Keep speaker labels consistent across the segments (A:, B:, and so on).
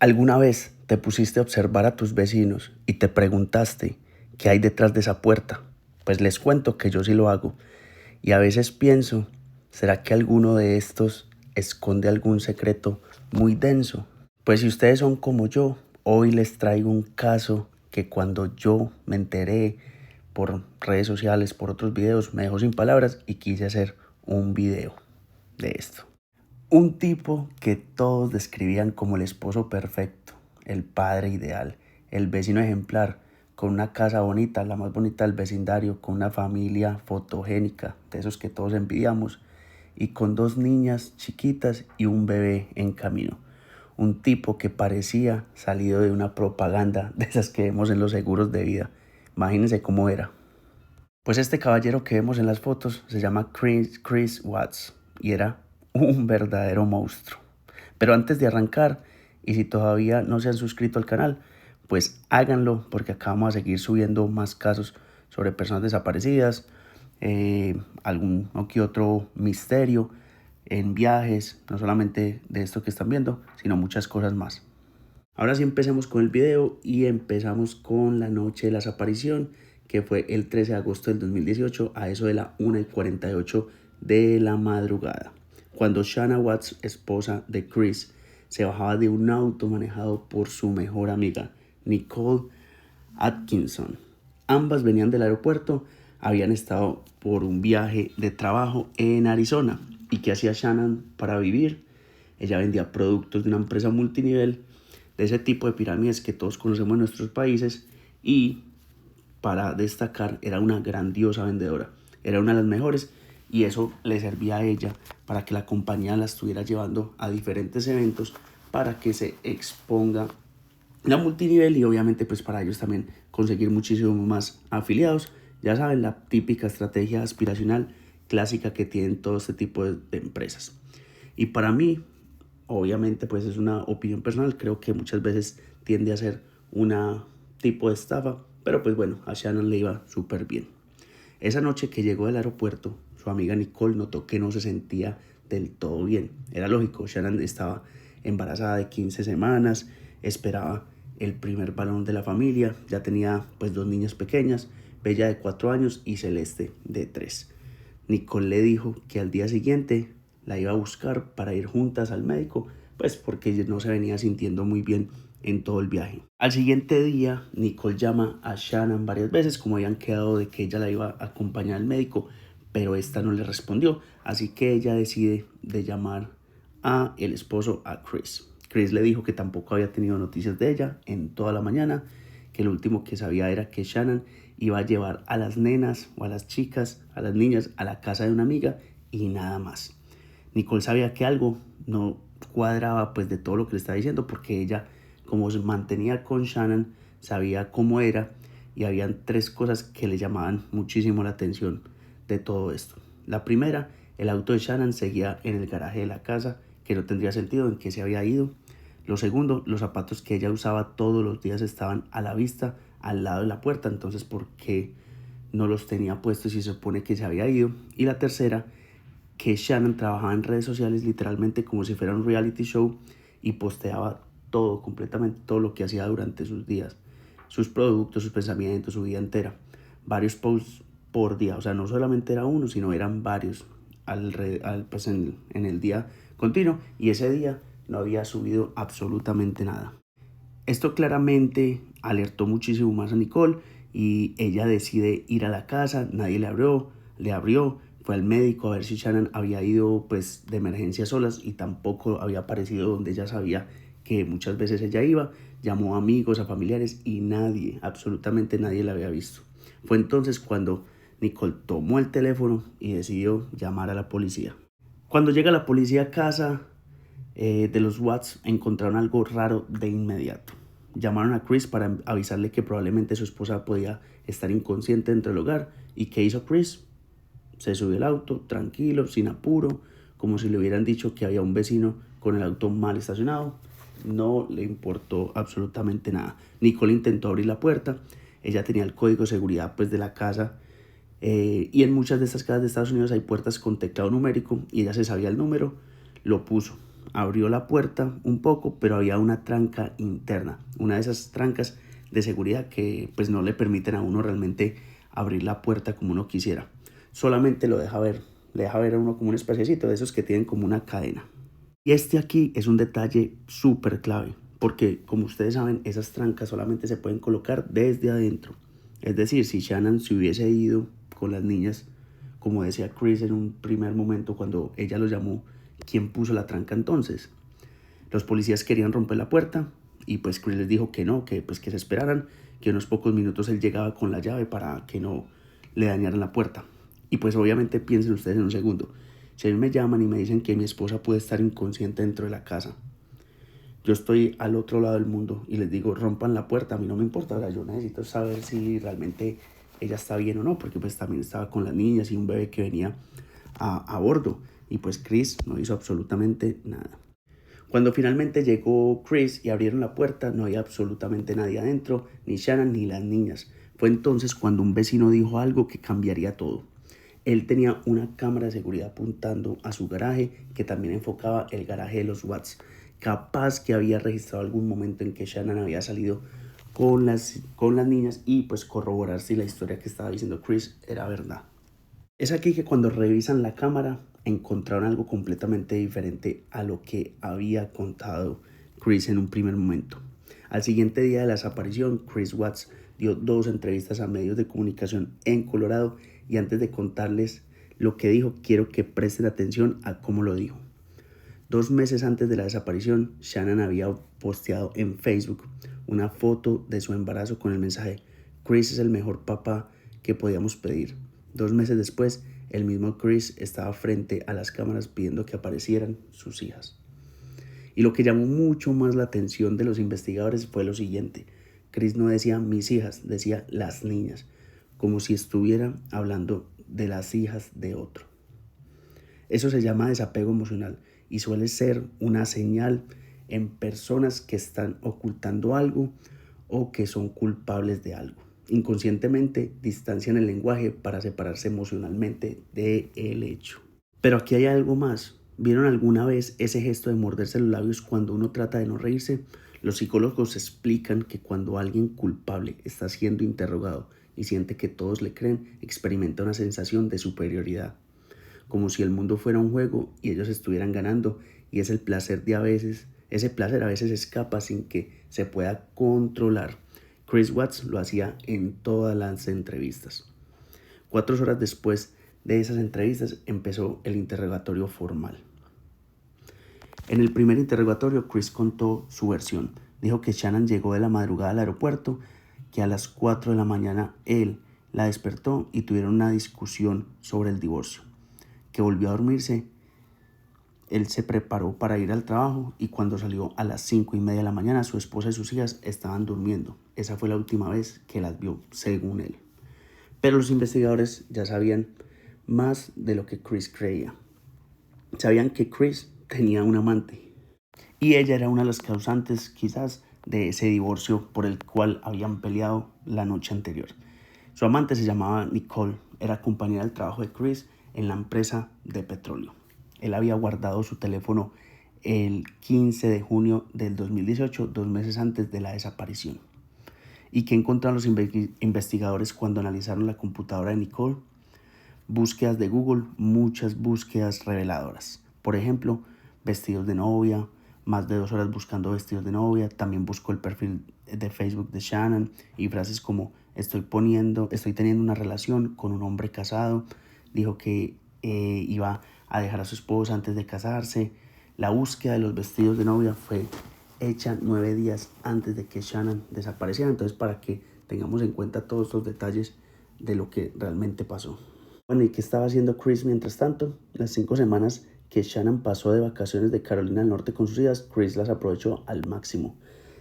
A: ¿Alguna vez te pusiste a observar a tus vecinos y te preguntaste qué hay detrás de esa puerta? Pues les cuento que yo sí lo hago. Y a veces pienso, ¿será que alguno de estos esconde algún secreto muy denso? Pues si ustedes son como yo, hoy les traigo un caso que cuando yo me enteré por redes sociales, por otros videos, me dejó sin palabras y quise hacer un video de esto. Un tipo que todos describían como el esposo perfecto, el padre ideal, el vecino ejemplar, con una casa bonita, la más bonita del vecindario, con una familia fotogénica, de esos que todos envidiamos, y con 2 niñas chiquitas y un bebé en camino. Un tipo que parecía salido de una propaganda de esas que vemos en los seguros de vida. Imagínense cómo era. Pues este caballero que vemos en las fotos se llama Chris Watts y era un verdadero monstruo. Pero antes de arrancar, y si todavía no se han suscrito al canal, pues háganlo porque acá vamos a seguir subiendo más casos sobre personas desaparecidas, algún o que otro misterio en viajes, no solamente de esto que están viendo, sino muchas cosas más. Ahora sí empecemos con el video y empezamos con la noche de la desaparición, que fue el 13 de agosto del 2018 a eso de la 1:48 de la madrugada, cuando Shanna Watts, esposa de Chris, se bajaba de un auto manejado por su mejor amiga, Nicole Atkinson. Ambas venían del aeropuerto, habían estado por un viaje de trabajo en Arizona. ¿Y qué hacía Shannon para vivir? Ella vendía productos de una empresa multinivel, de ese tipo de pirámides que todos conocemos en nuestros países, y para destacar era una grandiosa vendedora, era una de las mejores, y eso le servía a ella para que la compañía la estuviera llevando a diferentes eventos para que se exponga la multinivel y obviamente pues para ellos también conseguir muchísimo más afiliados. Ya saben, la típica estrategia aspiracional clásica que tienen todo este tipo de empresas. Y para mí, obviamente pues es una opinión personal, creo que muchas veces tiende a ser una tipo de estafa, pero pues bueno, a Shannon le iba súper bien. Esa noche que llegó del aeropuerto, su amiga Nicole notó que no se sentía del todo bien. Era lógico, Shannon estaba embarazada de 15 semanas, esperaba el primer balón de la familia, ya tenía pues 2 niñas pequeñas, Bella de 4 años y Celeste de 3. Nicole le dijo que al día siguiente la iba a buscar para ir juntas al médico, pues porque ella no se venía sintiendo muy bien en todo el viaje. Al siguiente día, Nicole llama a Shannon varias veces, como habían quedado de que ella la iba a acompañar al médico, pero esta no le respondió, así que ella decide de llamar a el esposo, a Chris. Chris le dijo que tampoco había tenido noticias de ella en toda la mañana, que lo último que sabía era que Shannon iba a llevar a las nenas o a las chicas, a las niñas, a la casa de una amiga y nada más. Nicole sabía que algo no cuadraba pues de todo lo que le estaba diciendo, porque ella, como se mantenía con Shannon, sabía cómo era, y habían 3 cosas que le llamaban muchísimo la atención de todo esto. La primera, el auto de Shannon seguía en el garaje de la casa, que no tendría sentido en que se había ido. Lo segundo, los zapatos que ella usaba todos los días estaban a la vista, al lado de la puerta, entonces ¿por qué no los tenía puestos si se supone que se había ido? Y la tercera, que Shannon trabajaba en redes sociales literalmente como si fuera un reality show y posteaba todo, completamente todo lo que hacía durante sus días, sus productos, sus pensamientos, su vida entera, varios posts por día, o sea, no solamente era uno, sino eran varios pues en el día continuo, y ese día no había subido absolutamente nada. Esto claramente alertó muchísimo más a Nicole y ella decide ir a la casa, nadie le abrió, fue al médico a ver si Shannon había ido pues de emergencia solas y tampoco había aparecido donde ella sabía que muchas veces ella iba, llamó a amigos, a familiares y nadie, absolutamente nadie la había visto. Fue entonces cuando Nicole tomó el teléfono y decidió llamar a la policía. Cuando llega la policía a casa de los Watts, encontraron algo raro de inmediato. Llamaron a Chris para avisarle que probablemente su esposa podía estar inconsciente dentro del hogar. ¿Y qué hizo Chris? Se subió al auto, tranquilo, sin apuro, como si le hubieran dicho que había un vecino con el auto mal estacionado. No le importó absolutamente nada. Nicole intentó abrir la puerta. Ella tenía el código de seguridad pues de la casa, y en muchas de estas casas de Estados Unidos hay puertas con teclado numérico, y ella se sabía el número, lo puso. abrió la puerta un poco, pero había una tranca interna, una de esas trancas de seguridad que pues no le permiten a uno realmente abrir la puerta como uno quisiera. Solamente lo deja ver, le deja ver a uno como un especiecito de esos que tienen como una cadena. Y este aquí es un detalle súper clave, porque como ustedes saben, esas trancas solamente se pueden colocar desde adentro. Es decir, si Shannon se hubiese ido con las niñas, como decía Chris en un primer momento cuando ella lo llamó, ¿quién puso la tranca entonces? Los policías querían romper la puerta y pues Chris les dijo que no, que pues que se esperaran, que unos pocos minutos él llegaba con la llave para que no le dañaran la puerta. Y pues obviamente piensen ustedes en un segundo, si a mí me llaman y me dicen que mi esposa puede estar inconsciente dentro de la casa, yo estoy al otro lado del mundo y les digo rompan la puerta, a mí no me importa, ahora yo necesito saber si realmente ella está bien o no, porque pues también estaba con las niñas y un bebé que venía a bordo y pues Chris no hizo absolutamente nada. Cuando finalmente llegó Chris y abrieron la puerta, no había absolutamente nadie adentro, ni Shannon ni las niñas. Fue entonces cuando un vecino dijo algo que cambiaría todo. Él tenía una cámara de seguridad apuntando a su garaje que también enfocaba el garaje de los Watts. Capaz que había registrado algún momento en que Shannon había salido con las niñas y pues corroborar si la historia que estaba diciendo Chris era verdad. Es aquí que cuando revisan la cámara encontraron algo completamente diferente a lo que había contado Chris en un primer momento. Al siguiente día de la desaparición, Chris Watts dio 2 entrevistas a medios de comunicación en Colorado y antes de contarles lo que dijo, quiero que presten atención a cómo lo dijo. 2 meses antes de la desaparición, Shannon había posteado en Facebook una foto de su embarazo con el mensaje: Chris es el mejor papá que podíamos pedir. 2 meses después, el mismo Chris estaba frente a las cámaras pidiendo que aparecieran sus hijas. Y lo que llamó mucho más la atención de los investigadores fue lo siguiente: Chris no decía mis hijas, decía las niñas, como si estuviera hablando de las hijas de otro. Eso se llama desapego emocional y suele ser una señal en personas que están ocultando algo o que son culpables de algo. Inconscientemente distancian el lenguaje para separarse emocionalmente del hecho. Pero aquí hay algo más. ¿Vieron alguna vez ese gesto de morderse los labios cuando uno trata de no reírse? Los psicólogos explican que cuando alguien culpable está siendo interrogado y siente que todos le creen, experimenta una sensación de superioridad, como si el mundo fuera un juego y ellos estuvieran ganando, y es el placer de a veces, ese placer a veces escapa sin que se pueda controlar. Chris Watts lo hacía en todas las entrevistas. 4 horas después de esas entrevistas empezó el interrogatorio formal. En el primer interrogatorio, Chris contó su versión. Dijo que Shannon llegó de la madrugada al aeropuerto, que a las 4 de la mañana él la despertó y tuvieron una discusión sobre el divorcio, que volvió a dormirse. Él se preparó para ir al trabajo y cuando salió a las 5:30 de la mañana, su esposa y sus hijas estaban durmiendo. Esa fue la última vez que las vio, según él. Pero los investigadores ya sabían más de lo que Chris creía. Sabían que Chris tenía un amante y ella era una de las causantes quizás de ese divorcio por el cual habían peleado la noche anterior. Su amante se llamaba Nicole, era compañera del trabajo de Chris en la empresa de petróleo. Él había guardado su teléfono el 15 de junio del 2018, 2 meses antes de la desaparición. ¿Y qué encontraron los investigadores cuando analizaron la computadora de Nicole? Búsquedas de Google, muchas búsquedas reveladoras. Por ejemplo, vestidos de novia, más de 2 horas buscando vestidos de novia. También buscó el perfil de Facebook de Shannon y frases como estoy teniendo una relación con un hombre casado. Dijo que iba a dejar a su esposa antes de casarse. La búsqueda de los vestidos de novia fue hecha 9 días antes de que Shannon desapareciera. Entonces, para que tengamos en cuenta todos estos detalles de lo que realmente pasó. Bueno, ¿y qué estaba haciendo Chris mientras tanto? Las 5 semanas que Shannon pasó de vacaciones de Carolina del Norte con sus hijas, Chris las aprovechó al máximo.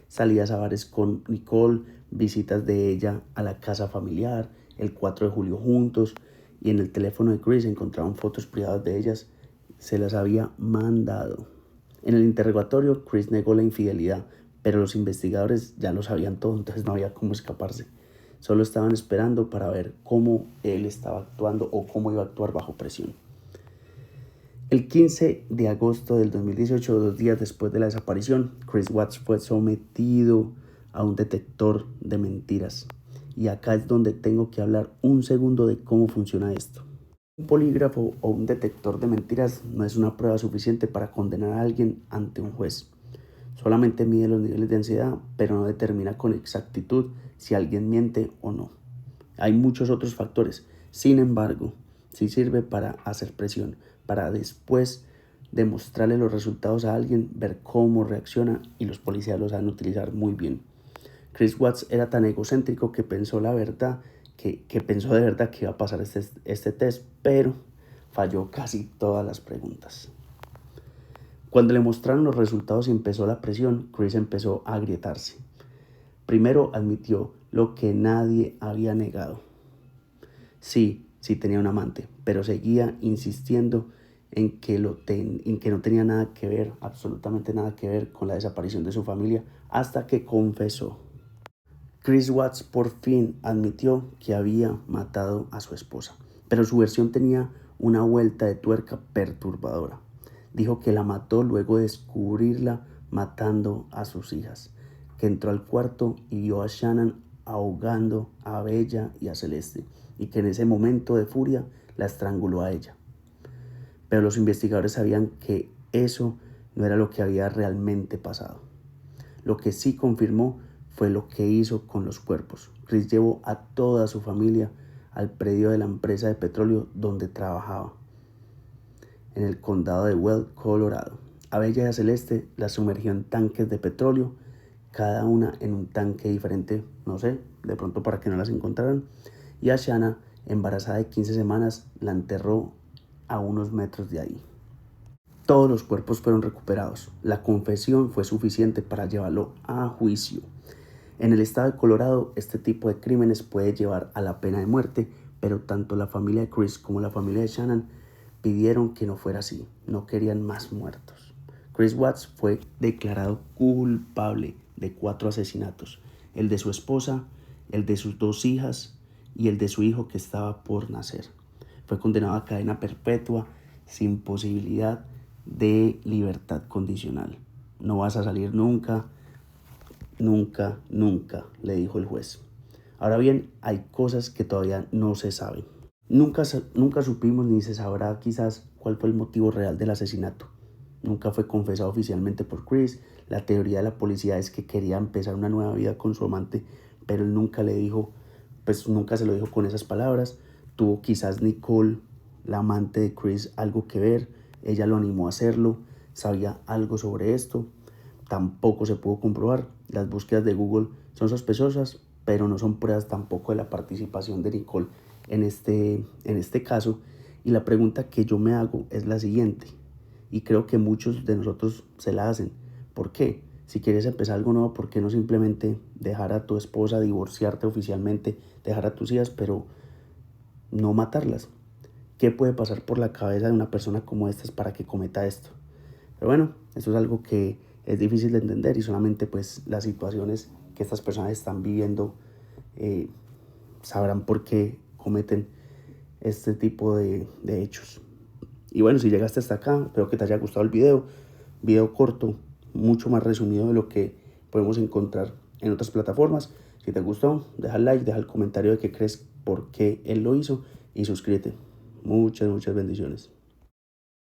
A: Salidas a bares con Nicole, visitas de ella a la casa familiar, el 4 de julio juntos, y en el teléfono de Chris encontraron fotos privadas de ellas. Se las había mandado. En el interrogatorio, Chris negó la infidelidad, pero los investigadores ya lo sabían todo, entonces no había cómo escaparse. Solo estaban esperando para ver cómo él estaba actuando o cómo iba a actuar bajo presión. El 15 de agosto del 2018, 2 días después de la desaparición, Chris Watts fue sometido a un detector de mentiras. Y acá es donde tengo que hablar un segundo de cómo funciona esto. Un polígrafo o un detector de mentiras no es una prueba suficiente para condenar a alguien ante un juez. Solamente mide los niveles de ansiedad, pero no determina con exactitud si alguien miente o no. Hay muchos otros factores. Sin embargo, sí sirve para hacer presión, para después demostrarle los resultados a alguien, ver cómo reacciona, y los policías lo saben utilizar muy bien. Chris Watts era tan egocéntrico que pensó de verdad que iba a pasar este test, pero falló casi todas las preguntas. Cuando le mostraron los resultados y empezó la presión, Chris empezó a agrietarse. Primero admitió lo que nadie había negado. Sí tenía un amante, pero seguía insistiendo en que no tenía nada que ver, absolutamente nada que ver con la desaparición de su familia, hasta que confesó. Chris Watts por fin admitió que había matado a su esposa, pero su versión tenía una vuelta de tuerca perturbadora. Dijo que la mató luego de descubrirla matando a sus hijas, que entró al cuarto y vio a Shannon ahogando a Bella y a Celeste, y que en ese momento de furia la estranguló a ella. Pero los investigadores sabían que eso no era lo que había realmente pasado. Lo que sí confirmó fue lo que hizo con los cuerpos. Chris llevó a toda su familia al predio de la empresa de petróleo donde trabajaba, en el condado de Weld, Colorado. A Bella y a Celeste las sumergió en tanques de petróleo, cada una en un tanque diferente, no sé, de pronto para que no las encontraran. Y a Shanna, embarazada de 15 semanas, la enterró a unos metros de ahí. Todos los cuerpos fueron recuperados. La confesión fue suficiente para llevarlo a juicio. En el estado de Colorado, este tipo de crímenes puede llevar a la pena de muerte, pero tanto la familia de Chris como la familia de Shannon pidieron que no fuera así. No querían más muertos. Chris Watts fue declarado culpable de 4 asesinatos: el de su esposa, el de sus 2 hijas y el de su hijo que estaba por nacer. Fue condenado a cadena perpetua sin posibilidad de libertad condicional. No vas a salir nunca, nunca, nunca, le dijo el juez. Ahora bien, hay cosas que todavía no se saben. Nunca supimos ni se sabrá quizás cuál fue el motivo real del asesinato. Nunca fue confesado oficialmente por Chris. La teoría de la policía es que quería empezar una nueva vida con su amante, pero él nunca nunca se lo dijo con esas palabras. Tuvo quizás Nicole, la amante de Chris, algo que ver. Ella lo animó a hacerlo. Sabía algo sobre esto. Tampoco se pudo comprobar. Las búsquedas de Google son sospechosas, pero no son pruebas tampoco de la participación de Nicole en este caso. Y la pregunta que yo me hago es la siguiente, y creo que muchos de nosotros se la hacen. ¿Por qué? Si quieres empezar algo nuevo, ¿por qué no simplemente dejar a tu esposa, divorciarte oficialmente, dejar a tus hijas, pero no matarlas? ¿Qué puede pasar por la cabeza de una persona como esta para que cometa esto? Pero bueno, eso es algo que es difícil de entender, y solamente pues las situaciones que estas personas están viviendo sabrán por qué cometen este tipo de hechos. Y bueno, si llegaste hasta acá, espero que te haya gustado el video corto, mucho más resumido de lo que podemos encontrar en otras plataformas. Si te gustó, deja el like, deja el comentario de qué crees, por qué él lo hizo, y suscríbete. Muchas bendiciones.